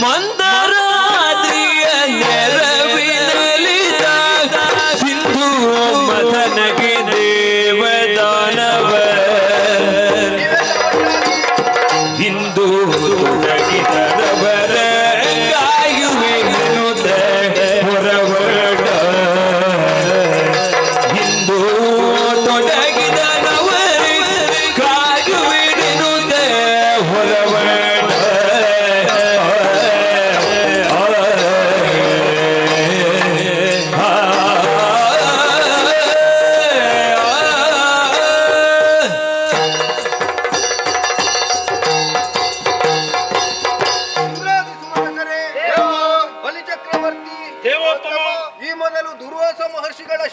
ಮಂದರಾದ್ರಿಯ ನೆರವಿನಲಿದ ಸಿಂಧು ಮಥನಗೆ ದೇವದಾನವ ಹಿಂದೂ ತೊಡಗಿದರವರ ಕಾಯುವೆ ಹೊರವಡ ಹಿಂದೂ ತೊಡಗಿದರವರ ಕಾಯುವೆ ಹೊರವಡ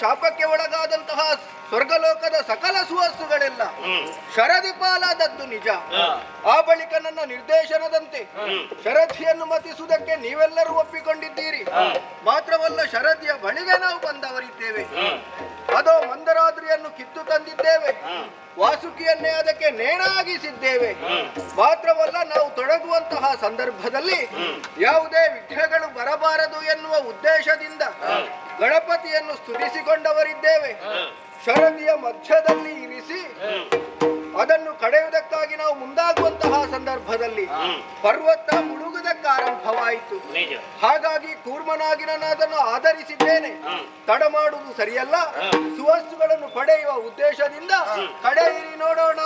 ಶಾಪಕ್ಕೆ ಒಳಗಾದಂತಹ ಸ್ವರ್ಗಲೋಕದ ಸಕಲ ಸುವಸ್ತುಗಳೆಲ್ಲ ಶರದಿ ಪಾಲಾದದ್ದು ನಿಜ. ಆ ಬಳಿಕ ನನ್ನ ನಿರ್ದೇಶನದಂತೆ ಶರಧಿಯನ್ನು ಮತಿಸುವುದಕ್ಕೆ ನೀವೆಲ್ಲರೂ ಒಪ್ಪಿಕೊಂಡಿದ್ದೀರಿ. ಮಾತ್ರವಲ್ಲ, ಶರದಿಯ ಬಳಿಗೆ ನಾವು ಬಂದವರಿದ್ದೇವೆ. ಅದೋ ಮಂದರಾದ್ರಿಯನ್ನು ಕಿತ್ತು ತಂದಿದ್ದೇವೆ, ವಾಸುಕಿಯನ್ನೇ ಅದಕ್ಕೆ ನೇಣಾಗಿಸಿದ್ದೇವೆ. ಮಾತ್ರವಲ್ಲ, ನಾವು ತೊಡಗುವಂತಹ ಸಂದರ್ಭದಲ್ಲಿ ಯಾವುದೇ ವಿಘ್ನಗಳು ಬರಬಾರದು ಎನ್ನುವ ಉದ್ದೇಶದಿಂದ ಗಣಪತಿಯನ್ನು ಸ್ತುತಿಸಿಕೊಂಡವರಿದ್ದೇವೆ. ಶರದಿಯ ಮಧ್ಯದಲ್ಲಿ ಇರಿಸಿ ಅದನ್ನು ಕಡೆಯುವುದಕ್ಕಾಗಿ ನಾವು ಮುಂದಾಗುವಂತಹ ಸಂದರ್ಭದಲ್ಲಿ ಪರ್ವತ ಮುಳುಗುವುದಕ್ಕೆ ಆರಂಭವಾಯಿತು. ಹಾಗಾಗಿ ಕೂರ್ಮನಾಗಿ ನಾನು ಅದನ್ನು ಆಧರಿಸಿದ್ದೇನೆ. ತಡ ಮಾಡುವುದು ಸರಿಯಲ್ಲ. ಸುವಸ್ತುಗಳನ್ನು ಪಡೆಯುವ ಉದ್ದೇಶದಿಂದ ಕಡೆಯಿರಿ, ನೋಡೋಣ.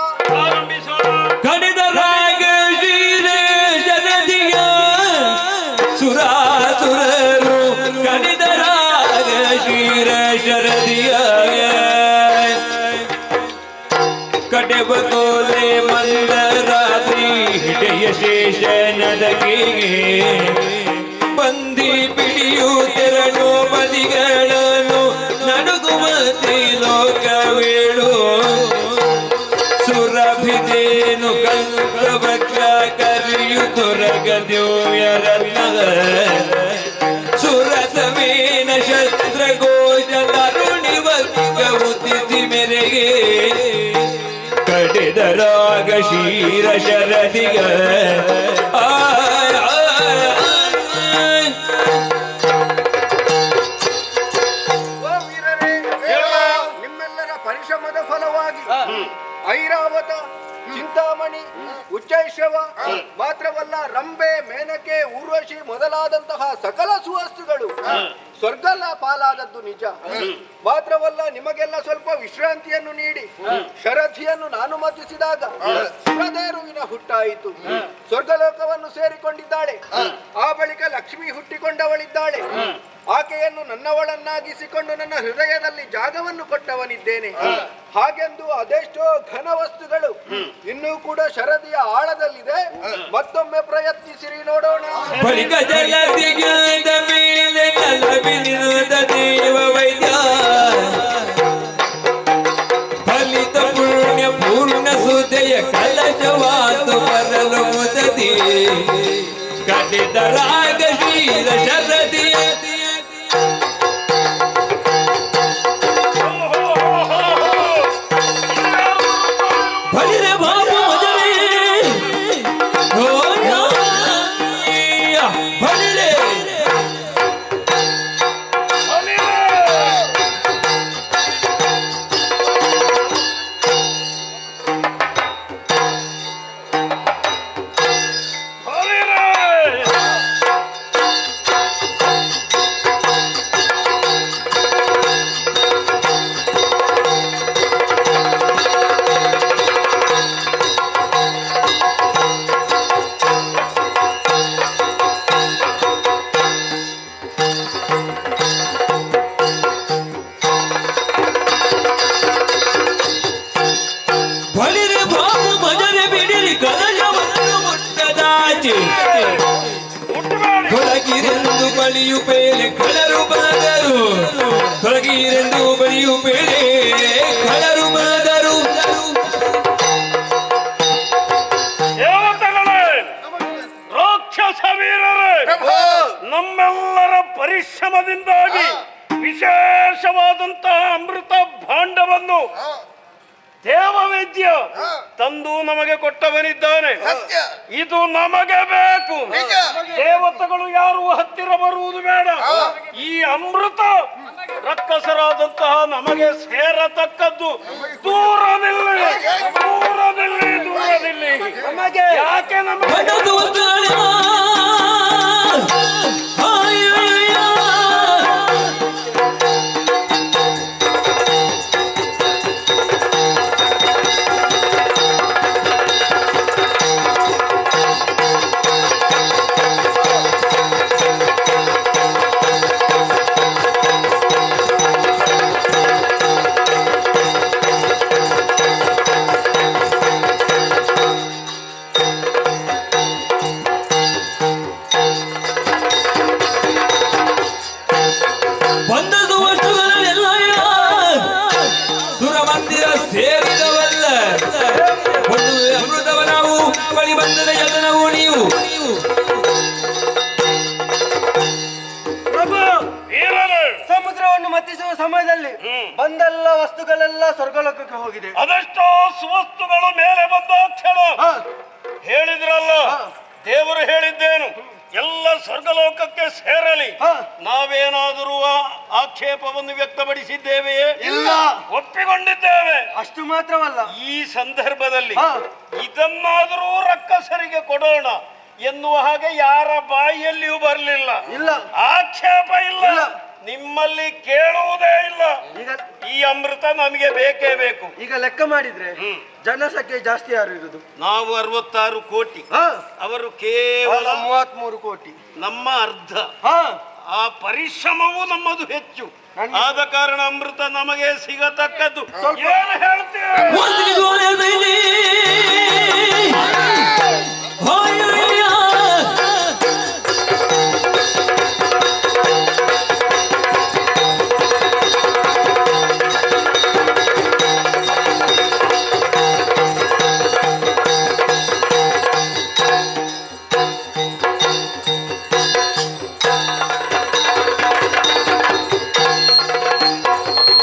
ಸುರಾಸುರರು ಕಣಿದರಾಗ ಶ್ರೀರ ಶರದಿಯ ಕಡೆಬಕೋಲೆ ಮಂದರಾತ್ರಿ ಹಿಡೆಯ ಶೇಷ ನದಗಿಗೆ ಬಂದಿ ಪಿಡಿಯುತ್ತಿರಲು ಬದಿಗಳನ್ನು ನಡುಗುವಂತೆ ಲೋಕವೇಳು ಸುರಭಿದೇನು ಕಂಕವಕ್ಷ ಕರಿಯು ತೊರಗದ್ಯೋಯರಲ್ಲ ಸುರಸವೇನ ಶಸ್ತ್ರಗೋಷ ತರುಣಿ ವರ್ಗವುತಿಸಿ ಮೆರೆಗೆ ಕಡೆದರಾಗ ಶೀರ ಶರದಿಗ ನಿಮ್ಮೆಲ್ಲರ ಪರಿಶ್ರಮದ ಫಲವಾಗಿ ಐರಾವತ, ಚಿಂತಾಮಣಿ, ಉಚ್ಚೈಶ್ರವ ಮಾತ್ರವಲ್ಲ, ರಂಬೆ, ಮೇನಕೆ, ಊರ್ವಶಿ ಮೊದಲಾದಂತಹ ಸಕಲ ಸುವಸ್ತುಗಳು ಸ್ವರ್ಗ ಪಾಲಾದದ್ದು ನಿಜ. ಮಾತ್ರವಲ್ಲ, ನಿಮಗೆಲ್ಲ ಸ್ವಲ್ಪ ವಿಶ್ರಾಂತಿಯನ್ನು ನೀಡಿ ಶರಧಿಯನ್ನು ನಾನು ಮತಿಸಿದಾಗ ಸುರದೇರುವಿನ ಹುಟ್ಟಾಯಿತು. ಸ್ವರ್ಗಲೋಕವನ್ನು ಸೇರಿಕೊಂಡಿದ್ದಾಳೆ. ಆ ಬಳಿಕ ಲಕ್ಷ್ಮಿ ಹುಟ್ಟಿಕೊಂಡವಳಿದ್ದಾಳೆ. ಆಕೆಯನ್ನು ನನ್ನವಳನ್ನಾಗಿಸಿಕೊಂಡು ನನ್ನ ಹೃದಯದಲ್ಲಿ ಜಾಗವನ್ನು ಕೊಟ್ಟವನಿದ್ದೇನೆ. ಹಾಗೆಂದು ಅದೆಷ್ಟೋ ಘನ ವಸ್ತುಗಳು ಇನ್ನೂ ಕೂಡ ಶರದಿಯ ಆಳದಲ್ಲಿದೆ. ಮತ್ತೊಮ್ಮೆ ಪ್ರಯತ್ನಿಸಿರಿ, ನೋಡೋಣ. ದೇವ ವೈದ್ಯ ಫಲಿತ ಪುಣ್ಯ ಪೂರ್ಣ ಸುದಯ ಕಲಶವಾತು ಬರಲು ಮುದದಿ ಕಡಿದರಾಗ ಶ್ರೀರ ಶರದಿಯ ತೊಲಗಿರೆಂದು ಬಳಿಯು ಬೇಳೆ ಕಳರು ಬದರು ತೊಲಗಿರೆಂದು ಬಳಿಯು ಬೇಳೆ ಕಳರು ಬದರು. ರಾಕ್ಷಸ ವೀರರೇ, ನಮ್ಮೆಲ್ಲರ ಪರಿಶ್ರಮದಿಂದಾಗಿ ವಿಶೇಷವಾದಂತಹ ಅಮೃತ ಭಾಂಡವನ್ನು ದೇವವಿದ್ಯ ತಂದು ನಮಗೆ ಕೊಟ್ಟವನಿದ್ದಾನೆ. ಸತ್ಯ. ಇದು ನಮಗೆ ಬೇಕು. ನಿಜ. ದೇವತೆಗಳು ಯಾರು ಹತ್ತಿರ ಬರುವುದು ಬೇಡ. ಈ ಅಮೃತ ರಕ್ಕಸರಾದಂತಹ ನಮಗೆ ಸೇರತಕ್ಕದ್ದು. ದೂರದಿಲ್ಲಿ, ದೂರದಿಲ್ಲಿ, ದೂರದಿಲ್ಲಿ. ಯಾಕೆ ನಮಗೆ ಬಂದದ್ದು ಒಂದು ಅಳಿಯ. ಅಯ್ಯಯ್ಯ. ಬಂದದ್ದು ವಸ್ತುಗಳನ್ನೆಲ್ಲ ಸುರಮಂದಿರ ಸೇರಿದವಲ್ಲ. ಒಂದು ಅಮೃತವ ನಾವು ಬಳಿ ಬಂದದ ಯತನವು ನೀವು. ಪ್ರಭು, ವೀರರೇ, ಸಮುದ್ರವನ್ನು ಮತ್ತಿಸುವ ಸಮಯದಲ್ಲಿ ಬಂದೆಲ್ಲ ವಸ್ತುಗಳೆಲ್ಲ ಸ್ವರ್ಗಲೋಕಕ್ಕೆ ಹೋಗಿದೆ. ಅದೆಷ್ಟೋ ಸುವಸ್ತುಗಳು ಮೇಲೆ ಬಂದ ಕ್ಷಣ ಹಾ, ಹೇಳಿದ್ರಲ್ಲ, ದೇವರು ಹೇಳಿದ್ದೇನು, ಎಲ್ಲ ಸ್ವರ್ಗಲೋಕಕ್ಕೆ ಸೇರಲಿ. ಹಾ. ನಾವೇನಾದರೂ ಆಕ್ಷೇಪವನ್ನು ವ್ಯಕ್ತಪಡಿಸಿದ್ದೇವೆಯೇ? ಇಲ್ಲ. ಒಪ್ಪಿಕೊಂಡಿದ್ದೇವೆ. ಅಷ್ಟು ಮಾತ್ರವಲ್ಲ, ಈ ಸಂದರ್ಭದಲ್ಲಿ ಹಾ. ಇದನ್ನಾದರೂ ರಕ್ಕಸರಿಗೆ ಕೊಡೋಣ ಎನ್ನುವ ಹಾಗೆ ಯಾರ ಬಾಯಿಯಲ್ಲಿಯೂ ಬರಲಿಲ್ಲ. ಇಲ್ಲ. ಆಕ್ಷೇಪ ಇಲ್ಲ. ಇಲ್ಲ. ನಿಮ್ಮಲ್ಲಿ ಕೇಳುವುದೇ ಇಲ್ಲ. ಈಗ ಈ ಅಮೃತ ನಮಗೆ ಬೇಕೇ ಬೇಕು. ಈಗ ಲೆಕ್ಕ ಮಾಡಿದ್ರೆ ಜನಸಂಖ್ಯೆ ಜಾಸ್ತಿ ಯಾರು ಇರುದು? ನಾವು 66 ಕೋಟಿ, ಹಾ, ಅವರು ಕೇವಲ 33 ಕೋಟಿ. ನಮ್ಮ ಅರ್ಧ. ಹಾ, ಆ ಪರಿಶ್ರಮವು ನಮ್ಮದು ಹೆಚ್ಚು. ಆದ ಕಾರಣ ಅಮೃತ ನಮಗೆ ಸಿಗತಕ್ಕದ್ದು. ಏನು ಹೇಳ್ತೀಯ? ಒಂದಿಗೆ ಗೋಲೆಯಲ್ಲಿ ಅಯ್ಯಯ್ಯ.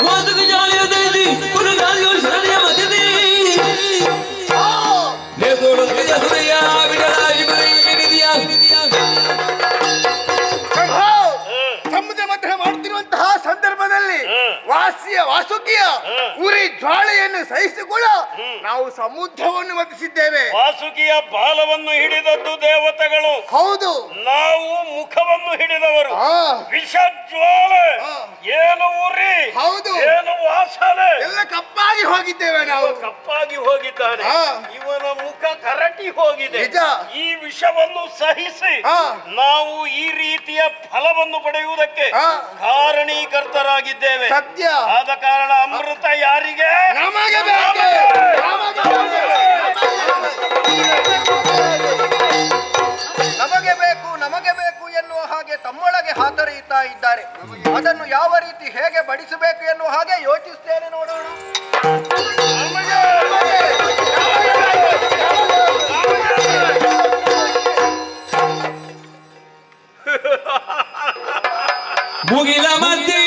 ಒಂದಿಗೆ ಜಾಲಿಯದಲ್ಲಿ ಪುನಗಾಲಿಯು ಶರಣಿಯ ಮಧ್ಯದಲ್ಲಿ ಲೇಸೋಡು ಸುರಿಯ ಬಿಡಲಾಗಿ ಬಿರಿದಿಯ. ಸಮುದ್ರ ಮಥನ ಮಾಡುತ್ತಿರುವಂತಹ ಸಂದರ್ಭದಲ್ಲಿ ವಾಸುಕಿಯ ಉರಿ ಜ್ವಾಲೆಯನ್ನು ಸಹಿಸಿಕೊಳ್ಳ ನಾವು ಸಮುದ್ರವನ್ನು ಮತಿಸಿದ್ದೇವೆ. ವಾಸುಕಿಯ ಬಾಲವನ್ನು ಹಿಡಿದದ್ದು ದೇವತೆಗಳು, ಹೌದು. ನಾವು ಮುಖವನ್ನು ಹಿಡಿದವರು. ಆ, ವಿಷಜ್ವಾಲೆ, ಏನು ಉರಿ, ಹೌದು. ಏನು ವಾಸನೆ, ಎಲ್ಲ ಕಪ್ಪಾಗಿ ಹೋಗಿದ್ದೇವೆ ನಾವು. ಕಪ್ಪಾಗಿ ಹೋಗಿದ್ದಾನೆ. ಆ. ಇವನ ಮುಖ ಕರಟಿ ಹೋಗಿದೆ. ನಿಜ. ಈ ವಿಷವನ್ನು ಸಹಿಸಿ ಆ. ನಾವು ಈ ರೀತಿಯ ಫಲವನ್ನು ಪಡೆಯುವುದಕ್ಕೆ ಆ. ಕಾರಣೀಕರ್ತರಾಗಿದ್ದೇವೆ. ಸತ್ಯ. ಆದ ಕಾರಣ ಅಮೃತ ಯಾರಿಗೆ? ನಮಗೆ ಬೇಕು. ನಮಗೆ ಬೇಕು, ನಮಗೆ ಬೇಕು ಎನ್ನುವ ಹಾಗೆ ತಮ್ಮೊಳಗೆ ಹಾತೊರೆಯುತ್ತಾ ಇದ್ದಾರೆ. ಅದನ್ನು ಯಾವ ರೀತಿ ಹೇಗೆ ಬಡಿಸಬೇಕು ಎನ್ನುವ ಹಾಗೆ ಯೋಚಿಸ್ತೇನೆ, ನೋಡೋಣ. ಮುಗಿಲ ಮಧ್ಯೆ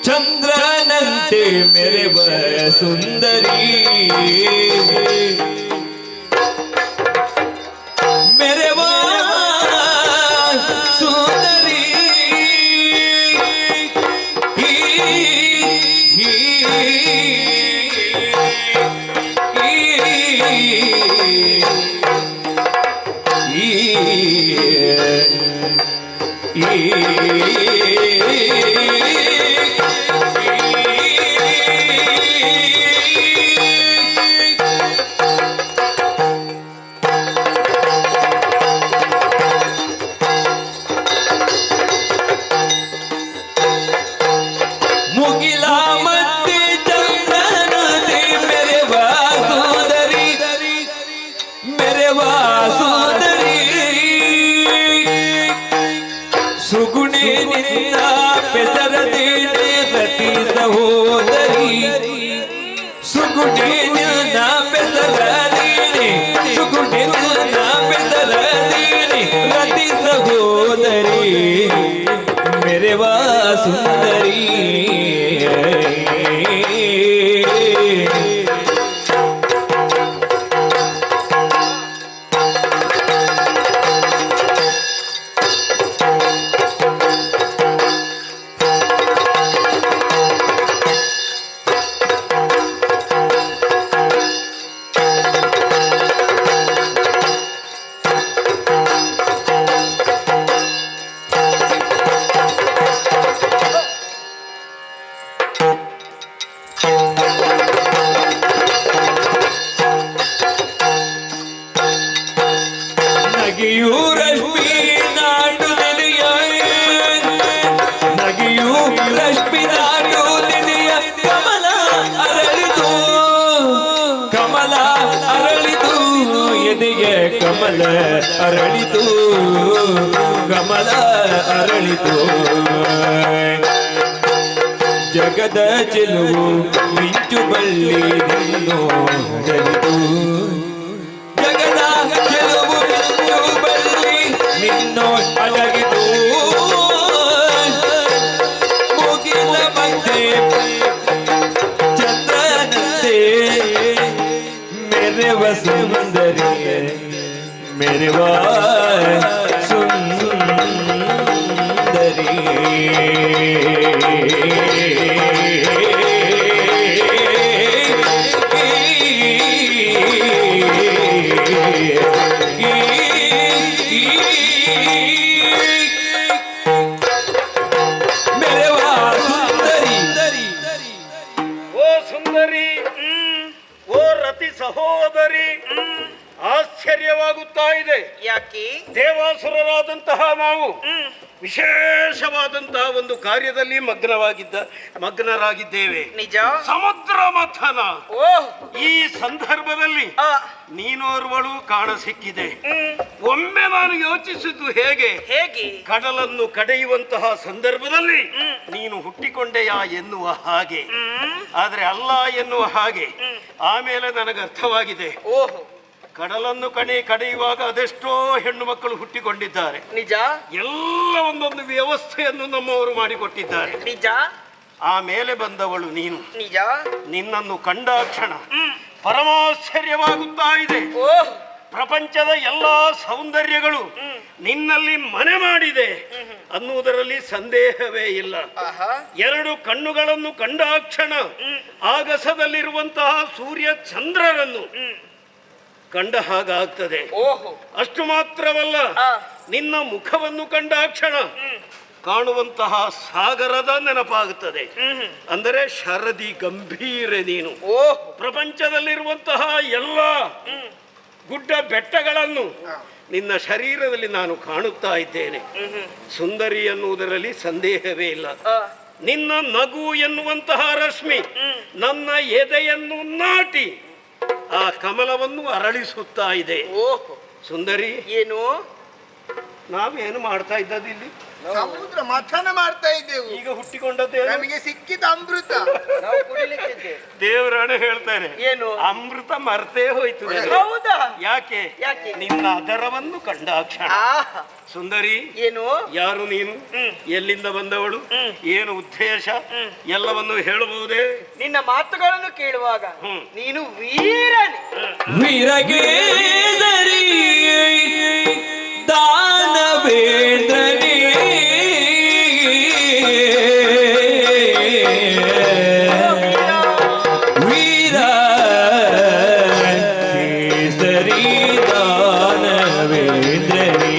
ಚಂದ್ರನಂತೆ ಮೆರೆವ ಸುಂದರಿ, ಮೆರೆವ ಸುಂದರಿ. ಮುಗಿಲ ಮತ್ತೆ ಚಂದ್ರನಂತೆ ಮೆರೆವ ಸುಂದರಿ, ಮೆರೆವ ಸುಂದರಿ. ಸುಗುಣೆ ನಿನ್ನ ಬೆಸರದೇನೆ ರತಿ ಸಹೋದರಿ, ಸುಗುಣೆ ನಿನ್ನ ಬೆಸರದೇನೆ, ಸುಗುಣೆ ನಿನ್ನ ಬೆಸರದೇನೆ ರತಿ ಸಹೋದರಿ, ಮೆರೆವ ಸುಂದರಿ ನಗಿಯೂ ರಶ್ಮಿ ನಾಡು ನಿಲಿಯ ನಗಿಯೂ ರಶ್ಮಿ ನಾಡು ನಿಲಿಯ ಕಮಲ ಅರಳಿತು ಕಮಲ ಅರಳಿತು ಎದೆಗೆ ಕಮಲ ಅರಳಿತು ಕಮಲ ಅರಳಿತು ಜಗದ ಚೆಲುವು ಮಿಂಚು ಬಳ್ಳಿ ನೋಡಲಿತು ಜಗದ ಚೆಲುವು ಮಿಂಚು ಬಳ್ಳಿ ನಿನ್ನೋ ಅಡಗಿತು ಮುಗಿಲ ಮಧ್ಯೆ ಚಂದ್ರನಂತೆ ಮೆರೆವ ಸುಂದರಿ ಮೆರೆವ ಸುಂದರಿ ಓ ಸುಂದರಿ, ಓ ರತಿ ಸಹೋದರಿ, ಆಶ್ಚರ್ಯವಾಗುತ್ತಾ ಇದೆ. ಯಾಕೆ? ದೇವಾಸುರರಾದಂತಹ ನಾವು ವಿಶೇಷವಾದಂತಹ ಒಂದು ಕಾರ್ಯದಲ್ಲಿ ಮಗ್ನರಾಗಿದ್ದೇವೆ. ನಿಜ? ಸಮುದ್ರ ಮಥನ. ಓಹ್, ಈ ಸಂದರ್ಭದಲ್ಲಿ ಆ, ನೀನೋರ್ವಳು ಕಾಣ ಸಿಕ್ಕಿದೆ. ಒಮ್ಮೆ ನಾನು ಯೋಚಿಸಿದ್ದು ಹೇಗೆ, ಹೇಗೆ? ಕಡಲನ್ನು ಕಡೆಯುವಂತಹ ಸಂದರ್ಭದಲ್ಲಿ ನೀನು ಹುಟ್ಟಿಕೊಂಡೆಯಾ ಎನ್ನುವ ಹಾಗೆ, ಆದ್ರೆ ಅಲ್ಲ ಎನ್ನುವ ಹಾಗೆ. ಆಮೇಲೆ ನನಗೆ ಅರ್ಥವಾಗಿದೆ, ಓಹೋ, ಕಡಲನ್ನು ಕಡೆಯುವಾಗ ಅದೆಷ್ಟೋ ಹೆಣ್ಣು ಮಕ್ಕಳು ಹುಟ್ಟಿಕೊಂಡಿದ್ದಾರೆ. ನಿಜ? ಎಲ್ಲ ಒಂದೊಂದು ವ್ಯವಸ್ಥೆಯನ್ನು ನಮ್ಮವರು ಮಾಡಿಕೊಟ್ಟಿದ್ದಾರೆ. ನಿಜ? ಆಮೇಲೆ ಬಂದವಳು ನೀನು. ನಿಜ? ನಿನ್ನನ್ನು ಕಂಡಾಕ್ಷಣ ಪರಮಾಶ್ಚರ್ಯವಾಗುತ್ತಾ ಇದೆ. ಓಹ್, ಪ್ರಪಂಚದ ಎಲ್ಲಾ ಸೌಂದರ್ಯಗಳು ನಿನ್ನಲ್ಲಿ ಮನೆ ಮಾಡಿದೆ ಅನ್ನುವುದರಲ್ಲಿ ಸಂದೇಹವೇ ಇಲ್ಲ. ಆಹಾ, ಎರಡು ಕಣ್ಣುಗಳನ್ನು ಕಂಡಾಕ್ಷಣ ಆಗಸದಲ್ಲಿರುವಂತಹ ಸೂರ್ಯ ಚಂದ್ರರನ್ನು ಕಂಡ ಹಾಗಾಗ್ತದೆ. ಓಹೋ, ಅಷ್ಟು ಮಾತ್ರವಲ್ಲ, ಆ, ನಿನ್ನ ಮುಖವನ್ನು ಕಂಡಾಕ್ಷಣ ಕಾಣುವಂತಹ ಸಾಗರದ ನೆನಪಾಗುತ್ತದೆ. ಅಂದರೆ ಶರದಿ ಗಂಭೀರ ನೀನು. ಓಹ್, ಪ್ರಪಂಚದಲ್ಲಿರುವಂತಹ ಎಲ್ಲ ಗುಡ್ಡ ಬೆಟ್ಟಗಳನ್ನು ನಿನ್ನ ಶರೀರದಲ್ಲಿ ನಾನು ಕಾಣುತ್ತಾ ಇದ್ದೇನೆ. ಸುಂದರಿ ಎನ್ನುವುದರಲ್ಲಿ ಸಂದೇಹವೇ ಇಲ್ಲ. ಆ, ನಿನ್ನ ನಗು ಎನ್ನುವಂತಹ ರಶ್ಮಿ ನನ್ನ ಎದೆಯನ್ನು ನಾಟಿ ಆ ಕಮಲವನ್ನು ಅರಳಿಸುತ್ತಾ ಇದೆ. ಓಹೋ, ಸುಂದರಿ, ಏನು? ನಾವೇನು ಮಾಡ್ತಾ ಇದ್ದದ್ದು ಇಲ್ಲಿ? ಸಮುದ್ರ ಮಥನ ಮಾಡ್ತಾ ಇದ್ದೆವು. ಈಗ ಹುಟ್ಟಿಕೊಂಡದ್ದೇನು? ನಮಗೆ ಸಿಕ್ಕಿದ ಅಮೃತ ನಾವು ಕುಡಿಲಿಕ್ಕಿದ್ದೇವೆ. ದೇವರಾಣೆ ಹೇಳ್ತಾನೆ, ಏನು? ಅಮೃತ ಮರ್ತೇ ಹೋಯ್ತು ನನಗೆ. ಹೌದಾ? ಯಾಕೆ? ಯಾಕೆ? ನಿನ್ನ ಅದರವನ್ನು ಕಂಡಾಕ್ಷಣ. ಆಹಾ, ಸುಂದರಿ, ಏನು? ಯಾರು ನೀನು? ಎಲ್ಲಿಂದ ಬಂದವಳು? ಏನು ಉದ್ದೇಶ? ಎಲ್ಲವನ್ನು ಹೇಳಬಹುದೇ? ನಿನ್ನ ಮಾತುಗಳನ್ನು ಕೇಳುವಾಗ ನೀನು ವೀರನೇ. ವೀರಗೇಸರಿ ದಾನವೇಂದ್ರನೇ ವೀರ ಕೇಸರಿ ದಾನವೇಂದ್ರನೇ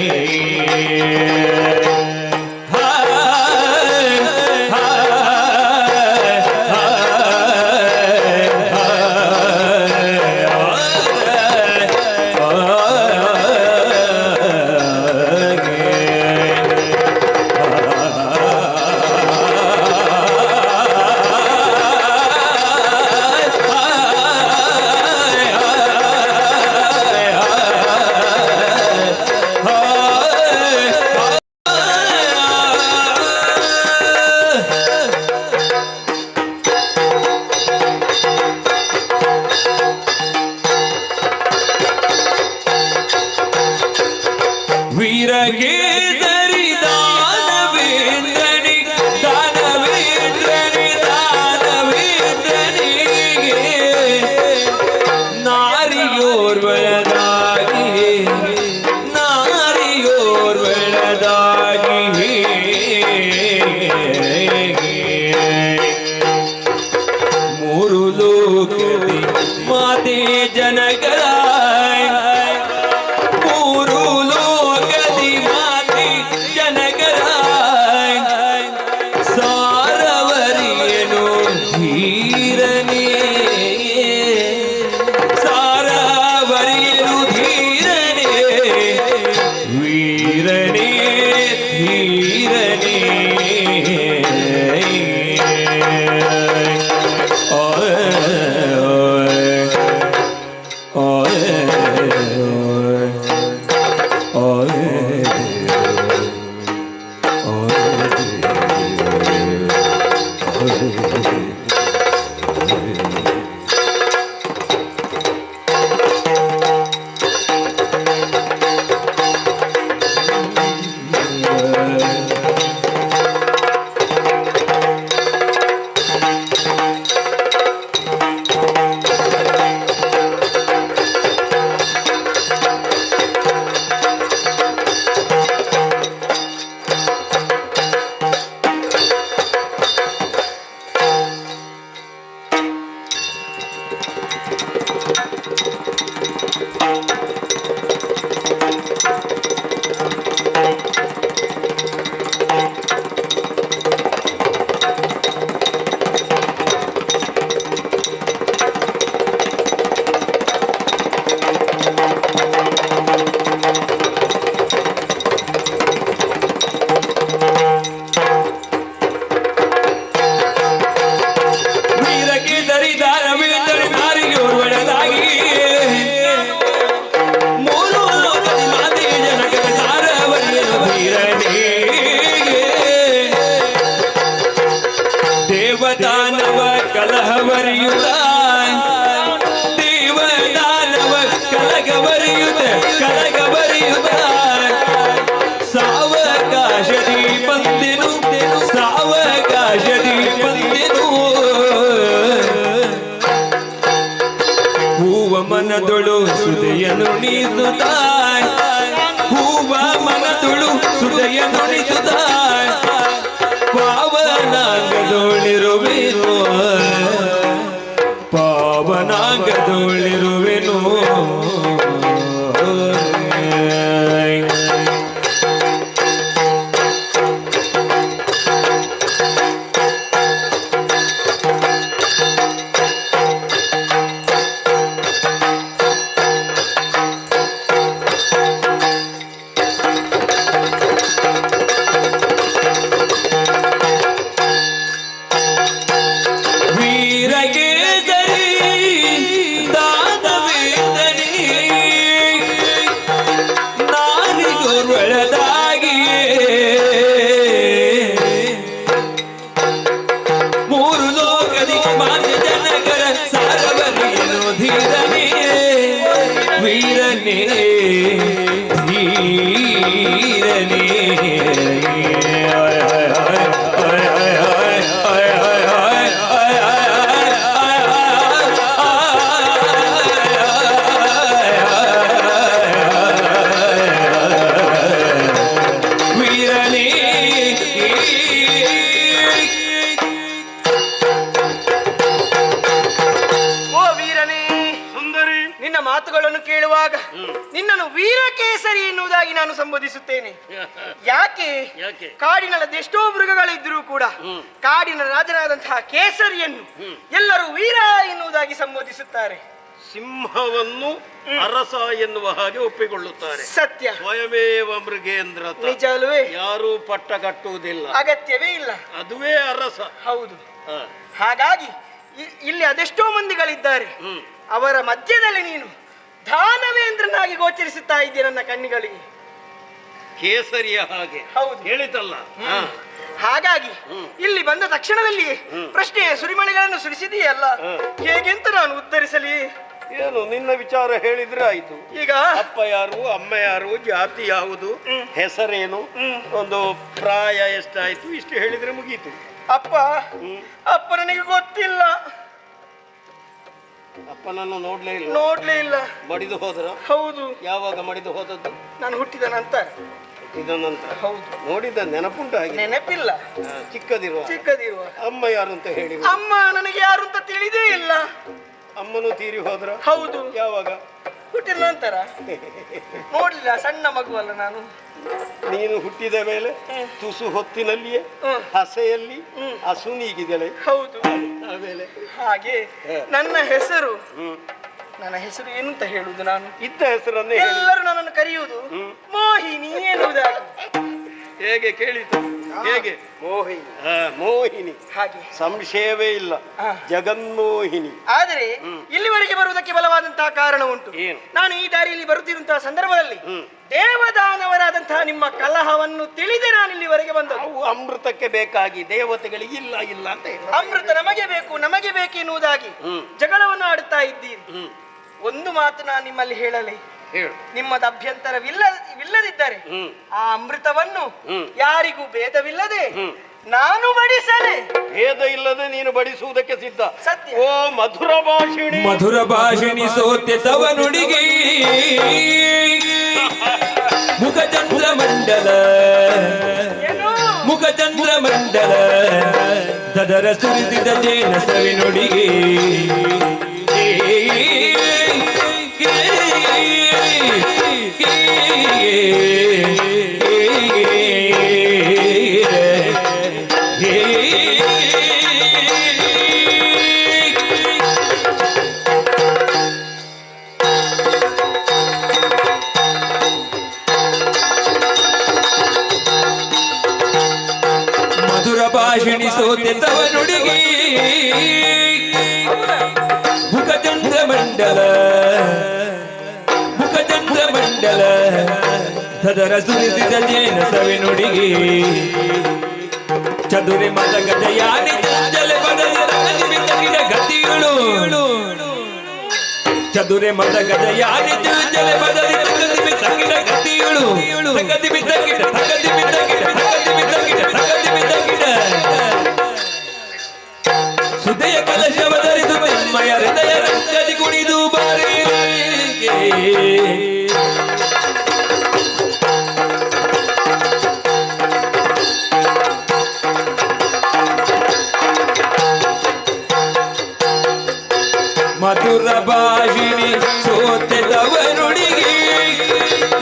ದೇವದಾನವ ಕಲಹವರಿಯುತ್ತ ದೇವದಾನವ ಕಲಗವರಿಯುತ್ತ ಸಾವಕಾಶದಿ ಬಂದೆನು ಸಾವಕಾಶದಿ ಬಂದೆನು ಹೂವ ಮನದೊಳು ಸುದೆಯ ನುಡಿಸುತ್ತ ಹೂವ ಮನದೊಳು ಸುದೆಯ ನುಡಿಸುತ್ತ ಪಾವನಾಗದೊಳಿರುವೆನು ಪಾವನಾಗದೊಳಿರುವೆನು ಮಾತುಗಳನ್ನು ಕೇಳುವಾಗ ನಿನ್ನನ್ನು ವೀರಕೇಸರಿ ಎನ್ನುವುದಾಗಿ ನಾನು ಸಂಬೋಧಿಸುತ್ತೇನೆ. ಯಾಕೆ ಕಾಡಿನಲ್ಲಿ ಎಷ್ಟೋ ಮೃಗಗಳಿದ್ದರೂ ಕೂಡ ಕಾಡಿನ ರಾಜನಾದಂತಹ ಕೇಸರಿಯನ್ನು ಎಲ್ಲರೂ ವೀರ ಎನ್ನುವುದಾಗಿ ಸಂಬೋಧಿಸುತ್ತಾರೆ. ಸಿಂಹವನ್ನು ಅರಸ ಎನ್ನುವ ಹಾಗೆ ಒಪ್ಪಿಕೊಳ್ಳುತ್ತಾರೆ. ಸತ್ಯ. ಸ್ವಯಮೇವ ಮೃಗೇಂದ್ರ. ನಿಜ ಅಲ್ವೇ? ಯಾರೂ ಪಟ್ಟ ಕಟ್ಟುವುದಿಲ್ಲ, ಅಗತ್ಯವೇ ಇಲ್ಲ. ಅದುವೇ ಅರಸ. ಹೌದು. ಹಾಗಾಗಿ ಇಲ್ಲಿ ಅದೆಷ್ಟೋ ಮಂದಿಗಳಿದ್ದಾರೆ, ಅವರ ಮಧ್ಯದಲ್ಲಿ ನೀನು ದಾನವೇಂದ್ರನಾಗಿ ಗೋಚರಿಸುತ್ತಾ ಇದ್ದೀಯ ನನ್ನ ಕಣ್ಣಿಗಳಿಗೆ. ಕೇಸರಿಯ ಹಾಗೆ. ಹೌದು, ಹೇಳಿತಲ್ಲ. ಹಾಗಾಗಿ ಇಲ್ಲಿ ಬಂದ ತಕ್ಷಣದಲ್ಲಿ ಪ್ರಶ್ನೆಯ ಸುರಿಮಳೆಗಳನ್ನು ಸುರಿಸಿದೆಯಲ್ಲ, ಹೇಗೆಂತ ನಾನು ಉತ್ತರಿಸಲಿ? ಏನು ನಿನ್ನ ವಿಚಾರ ಹೇಳಿದ್ರೆ ಆಯ್ತು. ಈಗ ಅಪ್ಪ ಯಾರು, ಅಮ್ಮ ಯಾರು, ಜಾತಿ ಯಾವುದು, ಹೆಸರೇನು, ಒಂದು ಪ್ರಾಯ ಎಷ್ಟಾಯ್ತು, ಇಷ್ಟು ಹೇಳಿದ್ರೆ ಮುಗೀತು. ಅಪ್ಪ ನನಗೆ ಗೊತ್ತಿಲ್ಲ. ಅಪ್ಪನನ್ನು ನೋಡ್ಲೇ ಇಲ್ಲ. ಮಡಿದು ಹೋದ್ರ? ಹೌದು. ಯಾವಾಗ ಮಡಿದು ಹೋದದ್ದು? ನಾನು ಹುಟ್ಟಿದ ನಂತರ. ಹೌದು. ನೋಡಿದ ನೆನಪುಂಟ? ನೆನಪಿಲ್ಲ. ಚಿಕ್ಕದಿರುವ. ಅಮ್ಮ ಯಾರು ಅಂತ ಹೇಳಿ? ಅಮ್ಮ ನನಗೆ ಯಾರು ಅಂತ ತಿಳಿದೇ ಇಲ್ಲ. ಅಮ್ಮನು ತೀರಿ ಹೋದ್ರ? ಹೌದು. ಯಾವಾಗ? ಹುಟ್ಟಿದ ನಂತರ. ನೋಡ್ಲಿಲ್ಲ, ಸಣ್ಣ ಮಗುವಲ್ಲ ನಾನು. ನೀನು ಹುಟ್ಟಿದ ಮೇಲೆ ತುಸು ಹೊತ್ತಿನಲ್ಲಿಯೇ ಹಸೆಯಲ್ಲಿ ಅಸುನೀಗಿದಳೆ. ಹೌದು. ಆಮೇಲೆ ಹಾಗೆ ನನ್ನ ಹೆಸರು ಏನು ಅಂತ ಹೇಳುವುದು? ನಾನು ಇದ್ದ ಹೆಸರನ್ನೇ ಎಲ್ಲರೂ ನನ್ನನ್ನು ಕರೆಯುವುದು ಮೋಹಿನಿ ಎನ್ನುವುದಾಗಿ. ಹೇಗೆ ಕೇಳಿತು? ಹೇಗೆ? ಮೋಹಿನಿ. ಹಾಗೆ ಸಂಶಯವೇ ಇಲ್ಲ, ಜಗನ್ಮೋಹಿನಿ. ಆದರೆ ಇಲ್ಲಿವರೆಗೆ ಬರುವುದಕ್ಕೆ ಬಲವಾದಂತಹ ಕಾರಣ ಉಂಟು. ನಾನು ಈ ದಾರಿಯಲ್ಲಿ ಬರುತ್ತಿರುವಂತಹ ಸಂದರ್ಭದಲ್ಲಿ ದೇವದಾನವರಾದಂತಹ ನಿಮ್ಮ ಕಲಹವನ್ನು ತಿಳಿದೇ ನಾನು ಇಲ್ಲಿವರೆಗೆ ಬಂದವು. ಅಮೃತಕ್ಕೆ ಬೇಕಾಗಿ ದೇವತೆಗಳಿಗೆ ಇಲ್ಲ ಅಂತ ಅಮೃತ ನಮಗೆ ಬೇಕು ಎನ್ನುವುದಾಗಿ ಜಗಳವನ್ನು ಆಡುತ್ತಾ ಇದ್ದೀರಿ. ಒಂದು ಮಾತು ನಾನು ನಿಮ್ಮಲ್ಲಿ ಹೇಳಲಿ, ನಿಮ್ಮದ ಅಭ್ಯಂತರವಿಲ್ಲದಿದ್ದರೆ ಆ ಅಮೃತವನ್ನು ಯಾರಿಗೂ ಭೇದವಿಲ್ಲದೆ ನಾನು ಬಡಿಸಲೆ. ಭೇದ ಇಲ್ಲದೆ ನೀನು ಬಡಿಸುವುದಕ್ಕೆ ಸಿದ್ಧ. ಸತ್ಯ. ಓ ಮಧುರ ಭಾಷಿಣಿ ಸೋತೆ ತವ ನುಡಿಗೆ ಮುಖಚಂದ್ರ ಮಂಡಲ ದದರ ಸುರಿಸಿದ ಜೇನ ಸವಿ ನುಡಿಗೆ ಭಾಷಿಣಿ ಸೋತೆ ತವ ನುಡಿಗೆ ಮುಖಚಂದ್ರ ಮಂಡಲ ದದರ ಸುರಿಸಿದ ಜೇನ ಸವಿ ನುಡಿಗೆ ಚದುರೆ ಮದ ಗಜಯಾನಿ ಚಂಚಲ ಪದ ಚದುರೆ ಮದ ಗಜ ಯಾನಿ ಜಲೆ ಬದಲಿ ತಗದಿಮಿ ತಂಗಿಡ ಗತಿಯುಳು ತಗದಿಮಿ ತಂಗಿಡ ತಗದಿಮಿ ತಂಗಿಡ ತಗದಿಮಿ ತಂಗಿಡ ತಗದಿಮಿ ತಂಗಿಡ ಸುದಯ ಕಲಶವ ಧರಿದು ಮಯ ಹೃದಯ ರಂಗದಿ ಕುಣಿದು ಬಾರಿ ಮಧುರ ಭಾಷಿಣಿ ಸೋತೆದವನುಡಿಗೆ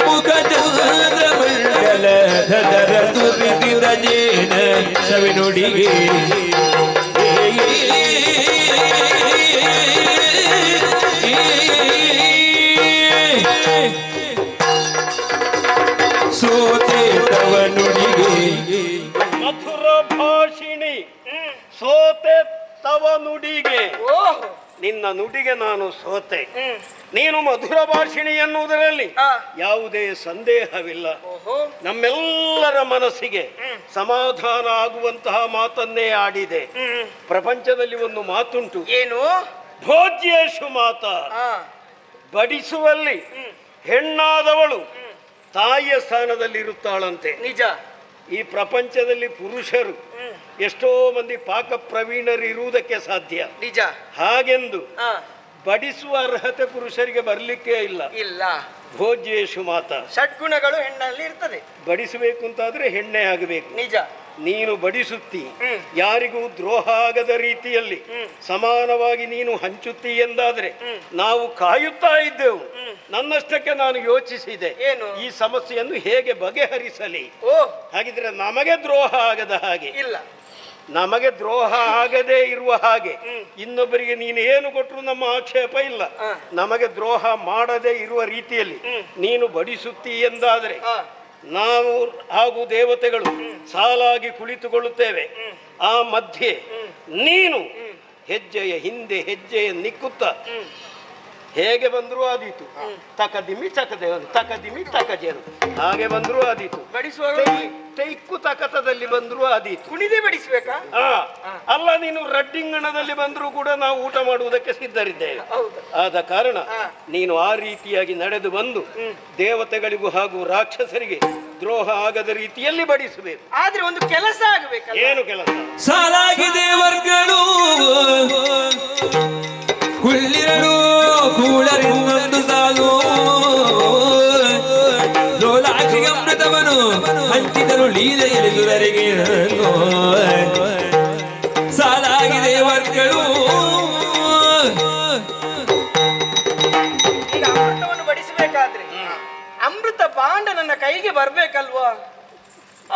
ಮುಖ ಚಂದ್ರ ಮಂಡಲ ಧರ ಸುರಿಸಿದ ಜೇನ ಸವಿನುಡಿಗೆ ಸೋತೆದವನುಡಿಗೆ ಮಧುರ ಭಾಷಿಣಿ ಸೋತೆ ತವ ನುಡಿಗೆ. ನಿನ್ನ ನುಡಿಗೆ ನಾನು ಸೋತೆ. ನೀನು ಮಧುರ ಭಾಷಿಣಿ ಎನ್ನುವುದರಲ್ಲಿ ಯಾವುದೇ ಸಂದೇಹವಿಲ್ಲ. ನಮ್ಮೆಲ್ಲರ ಮನಸ್ಸಿಗೆ ಸಮಾಧಾನ ಆಗುವಂತಹ ಮಾತನ್ನೇ ಆಡಿದೆ. ಪ್ರಪಂಚದಲ್ಲಿ ಒಂದು ಮಾತುಂಟು, ಏನು? ಭೋಜ್ಯೇಶು ಮಾತ. ಬಡಿಸುವಲ್ಲಿ ಹೆಣ್ಣಾದವಳು ತಾಯಿಯ ಸ್ಥಾನದಲ್ಲಿ ಇರುತ್ತಾಳಂತೆ. ನಿಜ. ಈ ಪ್ರಪಂಚದಲ್ಲಿ ಪುರುಷರು ಎಷ್ಟೋ ಮಂದಿ ಪಾಕ ಪ್ರವೀಣರು ಇರುವುದಕ್ಕೆ ಸಾಧ್ಯ. ನಿಜ. ಹಾಗೆಂದು ಬಡಿಸುವ ಅರ್ಹತೆ ಪುರುಷರಿಗೆ ಬರಲಿಕ್ಕೆ ಇಲ್ಲ. ಇಲ್ಲ. ಭೋಜ್ಯೇಶು ಮಾತ. ಷಡ್ಗುಣಗಳು ಹೆಣ್ಣಲ್ಲಿ ಇರ್ತದೆ. ಬಡಿಸಬೇಕು ಅಂತಾದ್ರೆ ಹೆಣ್ಣೆ ಆಗಬೇಕು. ನಿಜ. ನೀನು ಬಡಿಸುತ್ತಿ, ಯಾರಿಗೂ ದ್ರೋಹ ಆಗದ ರೀತಿಯಲ್ಲಿ ಸಮಾನವಾಗಿ ನೀನು ಹಂಚುತ್ತಿ ಎಂದಾದ್ರೆ ನಾವು ಕಾಯುತ್ತಾ ಇದ್ದೆವು. ನನ್ನಷ್ಟಕ್ಕೆ ನಾನು ಯೋಚಿಸಿದೆ, ಏನು ಈ ಸಮಸ್ಯೆಯನ್ನು ಹೇಗೆ ಬಗೆಹರಿಸಲಿ. ಹಾಗಿದ್ರೆ ನಮಗೆ ದ್ರೋಹ ಆಗದ ಹಾಗೆ, ಇಲ್ಲ ನಮಗೆ ದ್ರೋಹ ಆಗದೇ ಇರುವ ಹಾಗೆ ಇನ್ನೊಬ್ಬರಿಗೆ ನೀನು ಏನು ಕೊಟ್ಟರು ನಮ್ಮ ಆಕ್ಷೇಪ ಇಲ್ಲ. ನಮಗೆ ದ್ರೋಹ ಮಾಡದೇ ಇರುವ ರೀತಿಯಲ್ಲಿ ನೀನು ಬಡಿಸುತ್ತಿ ಎಂದಾದರೆ ನಾವು ಹಾಗೂ ದೇವತೆಗಳು ಸಾಲಾಗಿ ಕುಳಿತುಕೊಳ್ಳುತ್ತೇವೆ. ಆ ಮಧ್ಯೆ ನೀನು ಹೆಜ್ಜೆಯ ಹಿಂದೆ ಹೆಜ್ಜೆಯ ನಿಕ್ಕುತ್ತ ಹೇಗೆ ಬಂದರೂ ಆದೀತು. ತಕದಿಮಿ ಚಕದೇವನು ತಕದಿಮಿ ತಕಜೇನು ಹಾಗೆ ಬಂದರೂ ಆದೀತು. ತೆಕ್ಕು ತಕತದಲ್ಲಿ ಬಂದರೂ ಆದೀತು. ಕುಣಿದೇ ಬಡಿಸ್ಬೇಕಾ? ಅಲ್ಲ, ನೀನು ರಡ್ಡಿಂಗಣದಲ್ಲಿ ಬಂದರೂ ಕೂಡ ನಾವು ಊಟ ಮಾಡುವುದಕ್ಕೆ ಸಿದ್ಧರಿದ್ದೇವೆ. ಆದ ಕಾರಣ ನೀನು ಆ ರೀತಿಯಾಗಿ ನಡೆದು ಬಂದು ದೇವತೆಗಳಿಗೂ ಹಾಗೂ ರಾಕ್ಷಸರಿಗೆ ದ್ರೋಹ ಆಗದ ರೀತಿಯಲ್ಲಿ ಬಡಿಸಬೇಕು. ಆದ್ರೆ ಒಂದು ಕೆಲಸ ಆಗಬೇಕು. ಏನು ಕೆಲಸ? ಸಾಲಾಗಿದೆ ವರ್ಗಗಳು ಕುಳ್ಳಿರಲು ಕೂಳರಿನ್ನೊಂದು ಸಾಲು ಲೋಲಾಕ್ಷಿಗೆ ಅಮೃತವನು ಹಂಚಿದರು ಲೀಲೆಯಲ್ಲಿ ಸುರರಿಗೆ. ಸಾಲಾಗಿದೆ ವರ್ಗಗಳು. ಈಗ ಅಮೃತವನ್ನು ಬಡಿಸಬೇಕಾದ್ರೆ ಅಮೃತ ಬಾಂಡ ನನ್ನ ಕೈಗೆ ಬರ್ಬೇಕಲ್ವಾ?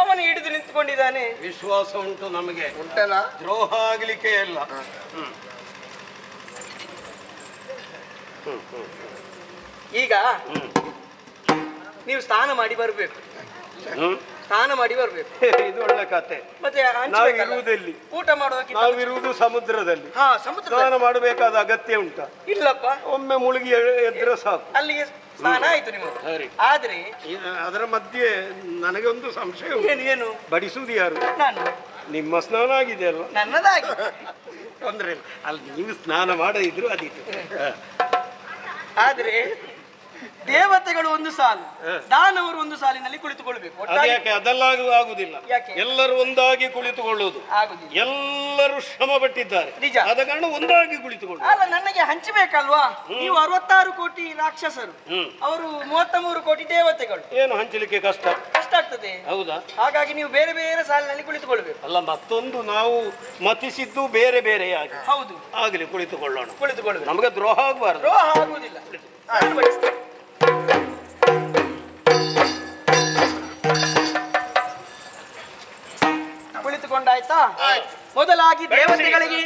ಅವನು ಹಿಡಿದು ನಿಂತ್ಕೊಂಡಿದ್ದಾನೆ. ವಿಶ್ವಾಸ ಉಂಟು ನಮಗೆ, ಉಂಟಲ್ಲ? ದ್ರೋಹ ಆಗಲಿಕ್ಕೆ ಇಲ್ಲ. ಈಗ ನೀವು ಸ್ನಾನ ಮಾಡಿ ಬರ್ಬೇಕು. ಸ್ನಾನ ಮಾಡಿ ಬರ್ಬೇಕು. ಇದು ಒಳ್ಳೆ ಕತೆ. ಮತ್ತೆ ನಾವು ಇರುವುದಲ್ಲಿ, ಊಟ ಮಾಡೋದಕ್ಕೆ ನಾವಿರುವುದು ಸಮುದ್ರದಲ್ಲಿ. ಸಮುದ್ರ ಸ್ನಾನ ಮಾಡಬೇಕಾದ ಅಗತ್ಯ ಉಂಟ? ಇಲ್ಲಪ್ಪ. ಒಮ್ಮೆ ಮುಳುಗಿ ಎದ್ರೆ ಸಾಕು. ಅಲ್ಲಿಗೆ ಸ್ನಾನ ಆಯ್ತು ನಿಮ್ಮದು. ಸರಿ. ಆದ್ರೆ ಅದರ ಮಧ್ಯೆ ನನಗೆ ಒಂದು ಸಂಶಯ ಉಂಟು. ಏನು? ಬಡಿಸುವುದು ಯಾರು? ನಾನು. ನಿಮ್ಮ ಸ್ನಾನ ಆಗಿದೆ ಅಲ್ವಾ? ನನ್ನದಾಗಿ ತೊಂದ್ರೆ ಇಲ್ಲ. ಅಲ್ಲಿ ನೀವು ಸ್ನಾನ ಮಾಡದಿದ್ರು ಅದೀತು. ಆದ್ರೆ ದೇವತೆಗಳು ಒಂದು ಸಾಲು, ದಾನವರು ಒಂದು ಸಾಲಿನಲ್ಲಿ ಕುಳಿತುಕೊಳ್ಬೇಕು. ಯಾಕೆ ಅದೆಲ್ಲ ಆಗುದಿಲ್ಲ. ಯಾಕೆ? ಎಲ್ಲರೂ ಒಂದಾಗಿ ಕುಳಿತುಕೊಳ್ಳುವುದು. ಆಗುದಿಲ್ಲ. ಎಲ್ಲರೂ ಶ್ರಮ ಪಟ್ಟಿದ್ದಾರೆ. ನಿಜ. ಆದ ಕಾರಣ ಒಂದಾಗಿ ಕುಳಿತುಕೊಳ್ಳುವುದು. ಅಲ್ಲ, ನನಗೆ ಹಂಚಬೇಕಲ್ವಾ? ನೀವು 66 ಕೋಟಿ ರಾಕ್ಷಸರು, ಅವರು 33 ಕೋಟಿ ದೇವತೆಗಳು. ಏನು ಹಂಚಲಿಕ್ಕೆ ಕಷ್ಟ ಆಗ್ತದೆ. ಹೌದಾ? ಹಾಗಾಗಿ ನೀವು ಬೇರೆ ಬೇರೆ ಸಾಲಿನಲ್ಲಿ ಕುಳಿತುಕೊಳ್ಬೇಕು. ಅಲ್ಲ, ಮತ್ತೊಂದು ನಾವು ಮತಿಸಿದ್ದು ಬೇರೆ ಬೇರೆಯಾಗಿ. ಹೌದು. ಆಗಲಿ, ಕುಳಿತುಕೊಳ್ಳೋಣ. ಕುಳಿತುಕೊಳ್ಳಬೇಕು. ನಮಗೆ ದ್ರೋಹ ಆಗಬಾರದು. ದ್ರೋಹ ಆಗುವುದಿಲ್ಲ. ಕುಳಿತುಕೊಂಡಾಯ್ತಾ? ಮೊದಲಾಗಿ ದೇವತೆಗಳಿಗೆ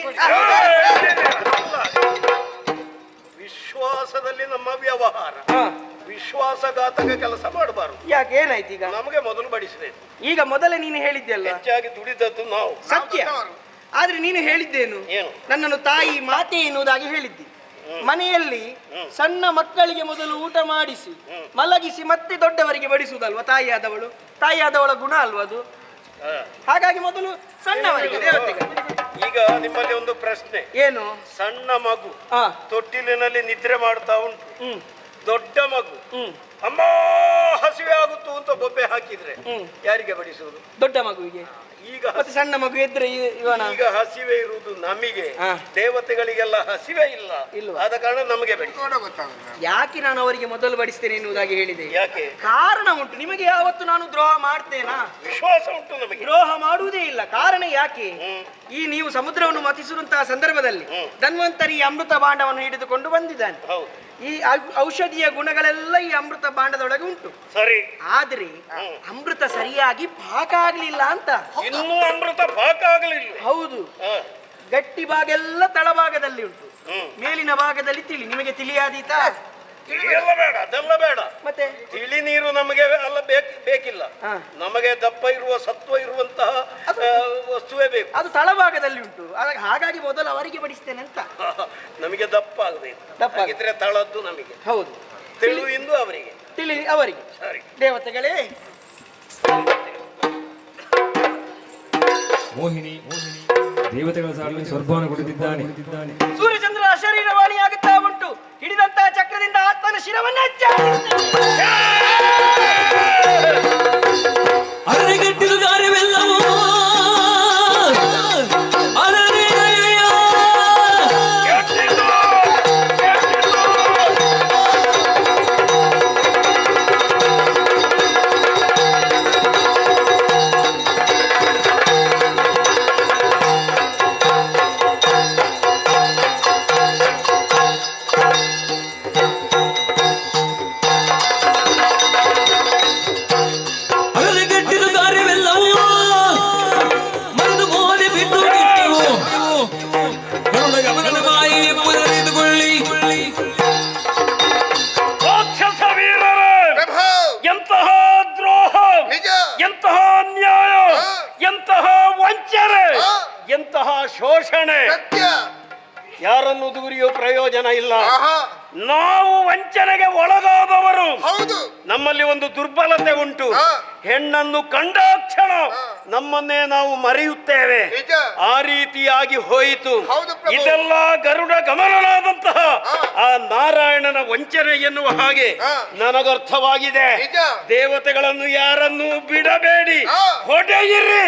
ವಿಶ್ವಾಸದಲ್ಲಿ ನಮ್ಮ ವ್ಯವಹಾರ, ವಿಶ್ವಾಸಘಾತಕ ಕೆಲಸ ಮಾಡಬಾರದು. ಯಾಕೆ? ಏನಾಯ್ತು ಈಗ? ನಮಗೆ ಮೊದಲು ಬಡಿಸಬೇಕು. ಈಗ ಮೊದಲೇ ನೀನು ಹೇಳಿದ್ದೆಲ್ಲ, ಹೆಚ್ಚಾಗಿ ದುಡಿದದ್ದು ನಾವು. ಸತ್ಯ. ಆದ್ರೆ ನೀನು ಹೇಳಿದ್ದೇನು? ನನ್ನನ್ನು ತಾಯಿ ಮಾತೆ ಎನ್ನುವುದಾಗಿ ಹೇಳಿದ್ದಿ. ಮನೆಯಲ್ಲಿ ಸಣ್ಣ ಮಕ್ಕಳಿಗೆ ಮೊದಲು ಊಟ ಮಾಡಿಸಿ ಮಲಗಿಸಿ ಮತ್ತೆ ದೊಡ್ಡವರಿಗೆ ಬಡಿಸುವುದಲ್ವಾ ತಾಯಿಯಾದವಳ ಗುಣ ಅಲ್ವಾ ಅದು? ಹಾಗಾಗಿ ಮೊದಲು ಸಣ್ಣವರಿಗೆ ದೇವತೆಗಳು. ಈಗ ನಿಮ್ಮಲ್ಲಿ ಒಂದು ಪ್ರಶ್ನೆ. ಏನು? ಸಣ್ಣ ಮಗು ಹಾ. ತೊಟ್ಟಿಲಿನಲ್ಲಿ ನಿದ್ರೆ ಮಾಡ್ತಾ ಉಂಟು. ದೊಡ್ಡ ಮಗು ಅಮ್ಮ ಹಸಿವೆ ಆಗುತ್ತು ಅಂತ ಬೊಬ್ಬೆ ಹಾಕಿದ್ರೆ ಯಾರಿಗೆ ಬಡಿಸುವುದು? ದೊಡ್ಡ ಮಗುವಿಗೆ. ಈಗ ಮತ್ತೆ ಸಣ್ಣ ಮಗು ಇದ್ರೆ ಇವನ ಈಗ ಹಸಿವೆ ಇರುವುದು ನಮಗೆ, ಹಾ. ದೇವತೆಗಳಿಗೆಲ್ಲ ಹಸಿವೆ ಇಲ್ಲ. ಇಲ್ವಾ? ಆದ ಕಾರಣ ನಮಗೆ ಬಡಿಸಿ. ಯಾಕೆ ನಾನು ಅವರಿಗೆ ಮೊದಲು ಬಡಿಸ್ತೇನೆ ಎನ್ನುವುದಾಗಿ ಹೇಳಿದೆ? ಯಾಕೆ? ಕಾರಣ ಉಂಟು. ನಿಮಗೆ ಯಾವತ್ತು ನಾನು ದ್ರೋಹ ಮಾಡ್ತೇನಾ? ವಿಶ್ವಾಸ ಉಂಟು ನಮಗೆ. ದ್ರೋಹ ಮಾಡುವುದೇ ಇಲ್ಲ. ಕಾರಣ ಯಾಕೆ? ಈ ನೀವು ಸಮುದ್ರವನ್ನು ಮತಿಸಿರುವಂತಹ ಸಂದರ್ಭದಲ್ಲಿ ಧನ್ವಂತರಿ ಈ ಅಮೃತ ಭಾಂಡವನ್ನು ಹಿಡಿದುಕೊಂಡು ಬಂದಿದ್ದಾನೆ. ಹೌದು. ಈ ಔಷಧಿಯ ಗುಣಗಳೆಲ್ಲ ಈ ಅಮೃತ ಭಾಂಡದೊಳಗೆ ಉಂಟು. ಸರಿ. ಆದ್ರೆ ಅಮೃತ ಸರಿಯಾಗಿ ಪಾಕ ಆಗ್ಲಿಲ್ಲ ಅಂತ. ಇನ್ನೂ ಅಮೃತ ಪಾಕ ಆಗಲಿಲ್ಲ. ಹೌದು. ಗಟ್ಟಿ ಭಾಗ ಎಲ್ಲ ತಳಭಾಗದಲ್ಲಿ ಉಂಟು, ಮೇಲಿನ ಭಾಗದಲ್ಲಿ ತಿಳಿ. ನಿಮಗೆ ತಿಳಿಯಾದೀತಾ? ತಿಳಿಯಲ್ಲ, ಬೇಡ, ಅದೆಲ್ಲ ಬೇಡ. ಮತ್ತೆ ತಿಳಿ ನೀರು ನಮಗೆ ಅಲ್ಲ ಬೇಕಿಲ್ಲ. ನಮಗೆ ದಪ್ಪ ಇರುವ ಸತ್ವ ಇರುವಂತಹ ವಸ್ತುವೇ ಬೇಕು. ಅದು ತಳಭಾಗದಲ್ಲಿ ಉಂಟು. ಹಾಗಾಗಿ ಮೊದಲು ಅವರಿಗೆ ಬಡಿಸ್ತೇನೆ ಅಂತ. ನಮಗೆ ದಪ್ಪ ಆಗಬೇಕು. ದಪ್ಪ ಆಗಿದ್ರೆ ತಳದ್ದು ನಮಗೆ. ಹೌದು. ತೆಳು ಇಂದು ಅವರಿಗೆ, ತಿಳಿ ಅವರಿಗೆ. ಸರಿ. ದೇವತೆಗಳೇ, ಮೋಹಿನಿ ದೇವತೆಗಳ ಸಾಲಿಗೆ ಸ್ವರ್ಗವನ್ನು ಕೊಡುತ್ತಿದ್ದಾನೆ. ಸೂರ್ಯಚಂದ್ರ ಅಶರೀರವಾಣಿಯಾಗುತ್ತಾ ಉಂಟು. ಹಿಡಿದಂತಹ ಚಕ್ರದಿಂದ ಆತ್ಮನ ಶಿರವನ್ನ ಅರಗಟ್ಟಿಲು ಕಾರ್ಯವೆಲ್ಲವೂ ಶೋಷಣೆ ಯಾರನ್ನು ದೂರಿಯೋ ಪ್ರಯೋಜನ ಇಲ್ಲ. ನಾವು ವಂಚನೆಗೆ ಒಳಗಾದವರು. ನಮ್ಮಲ್ಲಿ ಒಂದು ದುರ್ಬಲತೆ ಉಂಟು. ಹೆಣ್ಣನ್ನು ಕಂಡ ಕ್ಷಣ ನಮ್ಮನ್ನೇ ನಾವು ಮರೆಯುತ್ತೇವೆ. ಆ ರೀತಿಯಾಗಿ ಹೋಯಿತು. ಇದೆಲ್ಲ ಗರುಡ ಗಮನನಾದಂತಹ ಆ ನಾರಾಯಣನ ವಂಚನೆ ಎನ್ನುವ ಹಾಗೆ ನನಗರ್ಥವಾಗಿದೆ. ದೇವತೆಗಳನ್ನು ಯಾರನ್ನೂ ಬಿಡಬೇಡಿ, ಹೊಡೆಯಿರಿ.